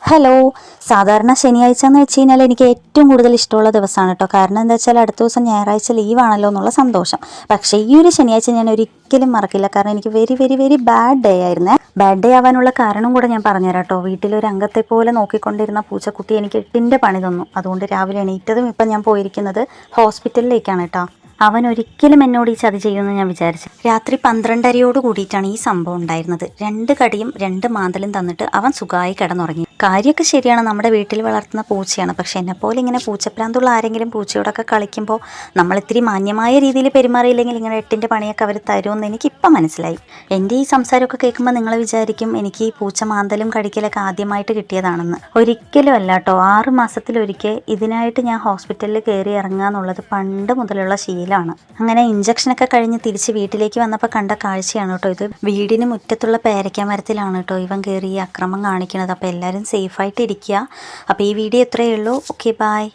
Hello. സാധാരണ ശനിയാഴ്ച എന്ന് വെച്ച് കഴിഞ്ഞാൽ എനിക്ക് ഏറ്റവും കൂടുതൽ ഇഷ്ടമുള്ള ദിവസമാണ് കേട്ടോ. കാരണം എന്താ വെച്ചാൽ അടുത്ത ദിവസം ഞായറാഴ്ച ലീവാണല്ലോ എന്നുള്ള സന്തോഷം. പക്ഷേ ഈ ഒരു ശനിയാഴ്ച ഞാൻ ഒരിക്കലും മറക്കില്ല. കാരണം എനിക്ക് very very very bad day ആയിരുന്നേ. ബാഡ് ഡേ ആവാനുള്ള കാരണം കൂടെ ഞാൻ പറഞ്ഞുതരാം കേട്ടോ. വീട്ടിലൊരു അംഗത്തെ പോലെ നോക്കിക്കൊണ്ടിരുന്ന പൂച്ചക്കുട്ടി എനിക്ക് എട്ടിൻ്റെ പണി തന്നു. അതുകൊണ്ട് രാവിലെ എണീറ്റതും ഇപ്പം ഞാൻ പോയിരിക്കുന്നത് ഹോസ്പിറ്റലിലേക്കാണ് കേട്ടോ. അവൻ ഒരിക്കലും എന്നോട് ഈ ചതി ചെയ്യുമെന്ന് ഞാൻ വിചാരിച്ചു. രാത്രി 12:30യോട് കൂടിയിട്ടാണ് ഈ സംഭവം ഉണ്ടായിരുന്നത്. 2 കടിയും 2 മാന്തലും തന്നിട്ട് അവൻ സുഖമായി കിടന്നുറങ്ങി. കാര്യമൊക്കെ ശരിയാണ്, നമ്മുടെ വീട്ടിൽ വളർത്തുന്ന പൂച്ചയാണ്. പക്ഷെ എന്നെപ്പോലെ ഇങ്ങനെ പൂച്ചപ്രാന്തുള്ള ആരെങ്കിലും പൂച്ചയോടൊക്കെ കളിക്കുമ്പോൾ നമ്മൾ ഇത്തിരി മാന്യമായ രീതിയിൽ പെരുമാറിയില്ലെങ്കിൽ ഇങ്ങനെ 8ൻ്റെ പണിയൊക്കെ അവർ തരുമെന്ന് എനിക്കിപ്പം മനസ്സിലായി. എൻ്റെ ഈ സംസാരമൊക്കെ കേൾക്കുമ്പോൾ നിങ്ങൾ വിചാരിക്കും എനിക്ക് ഈ പൂച്ച മാന്തലും കടിക്കലൊക്കെ ആദ്യമായിട്ട് കിട്ടിയതാണെന്ന്. ഒരിക്കലും അല്ല കേട്ടോ. 6 മാസത്തിലൊരിക്കൽ ഇതിനായിട്ട് ഞാൻ ഹോസ്പിറ്റലിൽ കയറി ഇറങ്ങുക എന്നുള്ളത് പണ്ട് മുതലുള്ള ശീലമാണ്. അങ്ങനെ ഇഞ്ചക്ഷനൊക്കെ കഴിഞ്ഞ് തിരിച്ച് വീട്ടിലേക്ക് വന്നപ്പോൾ കണ്ട കാഴ്ചയാണ് കേട്ടോ ഇത്. വീടിന് മുറ്റത്തുള്ള പേരയ്ക്ക മരത്തിലാണ് കേട്ടോ ഇവൻ കയറി ഈ അക്രമം കാണിക്കുന്നത്. അപ്പോൾ എല്ലാവരും സേഫായിട്ട് ഇരിക്കുക. അപ്പോൾ ഈ വീഡിയോ ഇത്രയേ ഉള്ളൂ. Okay, by.